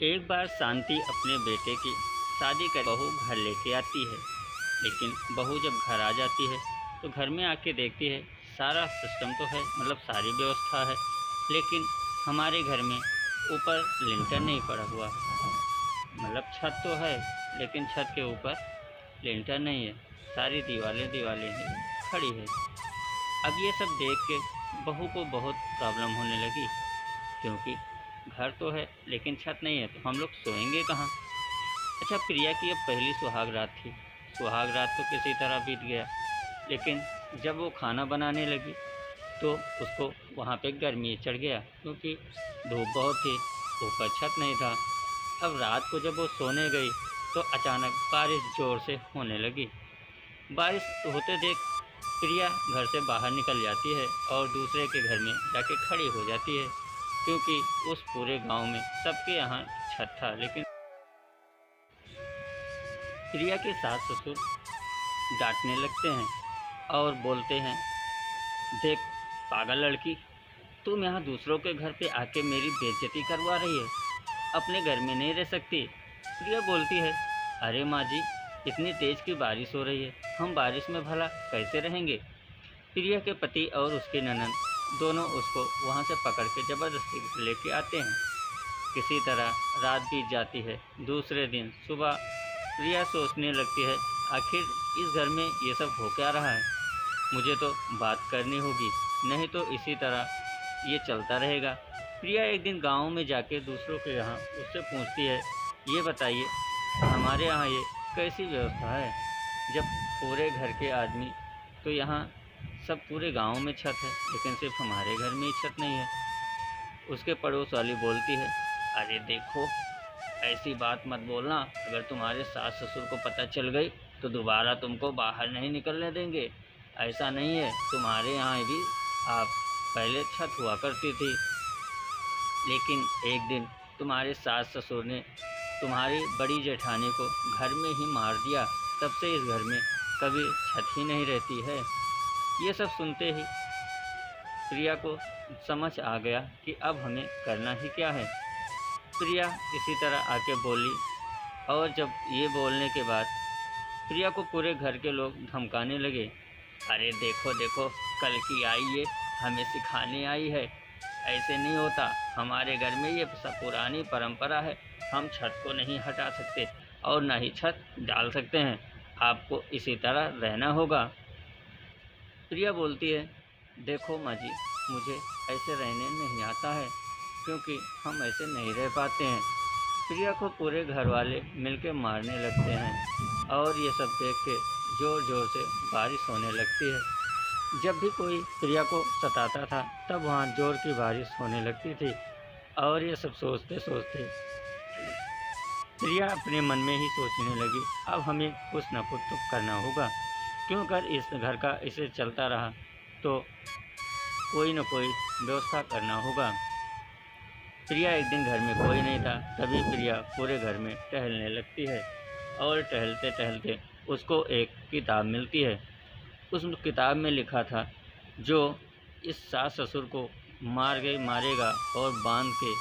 एक बार शांति अपने बेटे की शादी कर बहू घर लेके आती है। लेकिन बहू जब घर आ जाती है तो घर में आके देखती है सारा सिस्टम तो है, मतलब सारी व्यवस्था है, लेकिन हमारे घर में ऊपर लिंटर नहीं पड़ा हुआ है। मतलब छत तो है लेकिन छत के ऊपर लिंटर नहीं है, सारी दीवारें दीवारें ही खड़ी है। अब ये सब देख के बहू को बहुत प्रॉब्लम होने लगी, क्योंकि घर तो है लेकिन छत नहीं है, तो हम लोग सोएंगे कहाँ। अच्छा, प्रिया की अब पहली सुहाग रात थी। सुहाग रात तो किसी तरह बीत गया, लेकिन जब वो खाना बनाने लगी तो उसको वहाँ पे गर्मी चढ़ गया, क्योंकि धूप बहुत थी, ऊपर छत नहीं था। अब रात को जब वो सोने गई तो अचानक बारिश ज़ोर से होने लगी। बारिश होते देख प्रिया घर से बाहर निकल जाती है और दूसरे के घर में जाके खड़ी हो जाती है, क्योंकि उस पूरे गांव में सबके यहाँ छत था। लेकिन प्रिया के सास ससुर डांटने लगते हैं और बोलते हैं, देख पागल लड़की, तुम यहाँ दूसरों के घर पे आके मेरी बेइज्जती करवा रही है, अपने घर में नहीं रह सकती। प्रिया बोलती है, अरे माँ जी, इतनी तेज की बारिश हो रही है, हम बारिश में भला कैसे रहेंगे। प्रिया के पति और उसके ननद दोनों उसको वहाँ से पकड़ के ज़बरदस्ती लेके आते हैं। किसी तरह रात बीत जाती है। दूसरे दिन सुबह प्रिया सोचने लगती है, आखिर इस घर में ये सब हो क्या रहा है, मुझे तो बात करनी होगी, नहीं तो इसी तरह ये चलता रहेगा। प्रिया एक दिन गांव में जाके दूसरों के यहाँ उससे पूछती है, ये बताइए हमारे यहाँ ये कैसी व्यवस्था है, जब पूरे घर के आदमी, तो यहाँ सब पूरे गांव में छत है लेकिन सिर्फ हमारे घर में ही छत नहीं है। उसके पड़ोस वाली बोलती है, अरे देखो, ऐसी बात मत बोलना, अगर तुम्हारे सास ससुर को पता चल गई तो दोबारा तुमको बाहर नहीं निकलने देंगे। ऐसा नहीं है, तुम्हारे यहाँ भी आप पहले छत हुआ करती थी, लेकिन एक दिन तुम्हारे सास ससुर ने तुम्हारी बड़ी जेठानी को घर में ही मार दिया, तब से इस घर में कभी छत ही नहीं रहती है। ये सब सुनते ही प्रिया को समझ आ गया कि अब हमें करना ही क्या है। प्रिया इसी तरह आके बोली, और जब ये बोलने के बाद प्रिया को पूरे घर के लोग धमकाने लगे, अरे देखो देखो, कल की आई ये हमें सिखाने आई है, ऐसे नहीं होता, हमारे घर में ये सब पुरानी परंपरा है, हम छत को नहीं हटा सकते और ना ही छत डाल सकते हैं, आपको इसी तरह रहना होगा। प्रिया बोलती है, देखो माँ जी, मुझे ऐसे रहने नहीं आता है, क्योंकि हम ऐसे नहीं रह पाते हैं। प्रिया को पूरे घर वाले मिलके मारने लगते हैं और ये सब देख के ज़ोर ज़ोर से बारिश होने लगती है। जब भी कोई प्रिया को सताता था तब वहाँ ज़ोर की बारिश होने लगती थी। और ये सब सोचते सोचते प्रिया अपने मन में ही सोचने लगी, अब हमें कुछ न कुछ तो करना होगा, क्यों कर इस घर का इसे चलता रहा, तो कोई न कोई व्यवस्था करना होगा। प्रिया एक दिन घर में कोई नहीं था, तभी प्रिया पूरे घर में टहलने लगती है और टहलते टहलते उसको एक किताब मिलती है। उस किताब में लिखा था, जो इस सास ससुर को मारेगा और बांध के,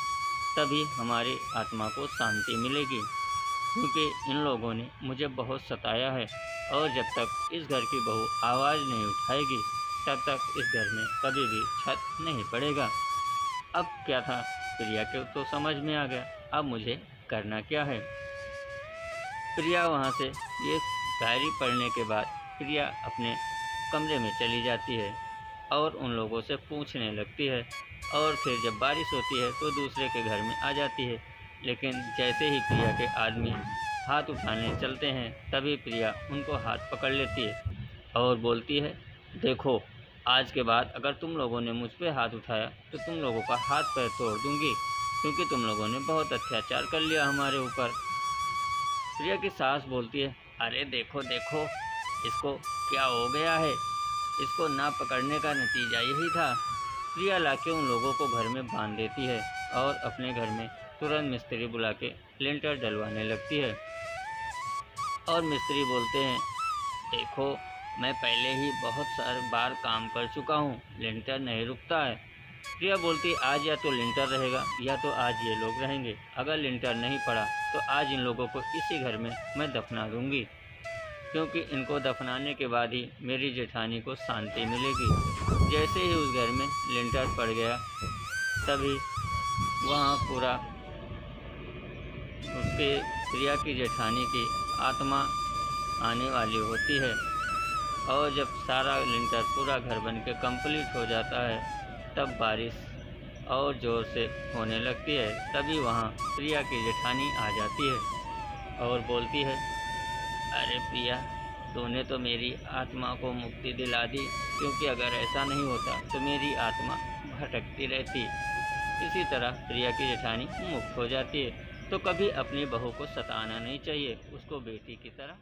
तभी हमारी आत्मा को शांति मिलेगी, क्योंकि इन लोगों ने मुझे बहुत सताया है और जब तक इस घर की बहू आवाज़ नहीं उठाएगी तब तक इस घर में कभी भी छत नहीं पड़ेगा। अब क्या था, प्रिया को तो समझ में आ गया, अब मुझे करना क्या है। प्रिया वहाँ से ये डायरी पढ़ने के बाद प्रिया अपने कमरे में चली जाती है और उन लोगों से पूछने लगती है, और फिर जब बारिश होती है तो दूसरे के घर में आ जाती है। लेकिन जैसे ही प्रिया के आदमी हाथ उठाने चलते हैं तभी प्रिया उनको हाथ पकड़ लेती है और बोलती है, देखो, आज के बाद अगर तुम लोगों ने मुझ पे हाथ उठाया तो तुम लोगों का हाथ पैर तोड़ दूंगी, क्योंकि तुम लोगों ने बहुत अत्याचार कर लिया हमारे ऊपर। प्रिया की सास बोलती है, अरे देखो देखो, इसको क्या हो गया है, इसको ना पकड़ने का नतीजा यही था। प्रिया लाके उन लोगों को घर में बांध देती है और अपने घर में तुरंत मिस्त्री बुला के लेंटर डलवाने लगती है। और मिस्त्री बोलते हैं, देखो, मैं पहले ही बहुत सारे बार काम कर चुका हूँ, लेंटर नहीं रुकता है, प्रिया बोलती आज या तो लिंटर रहेगा या तो आज ये लोग रहेंगे। अगर लिंटर नहीं पड़ा तो आज इन लोगों को इसी घर में मैं दफना दूंगी, क्योंकि इनको दफनाने के बाद ही मेरी जेठानी को शांति मिलेगी। जैसे ही उस घर में लिंटर पड़ गया तभी वहाँ पूरा उसके प्रिया की जेठानी की आत्मा आने वाली होती है। और जब सारा लिंटर पूरा घर बन के कंप्लीट हो जाता है तब बारिश और ज़ोर से होने लगती है। तभी वहाँ प्रिया की जेठानी आ जाती है और बोलती है, अरे प्रिया, तूने तो मेरी आत्मा को मुक्ति दिला दी, क्योंकि अगर ऐसा नहीं होता तो मेरी आत्मा भटकती रहती। इसी तरह प्रिया की जेठानी मुक्त हो जाती है। तो कभी अपनी बहू को सताना नहीं चाहिए, उसको बेटी की तरह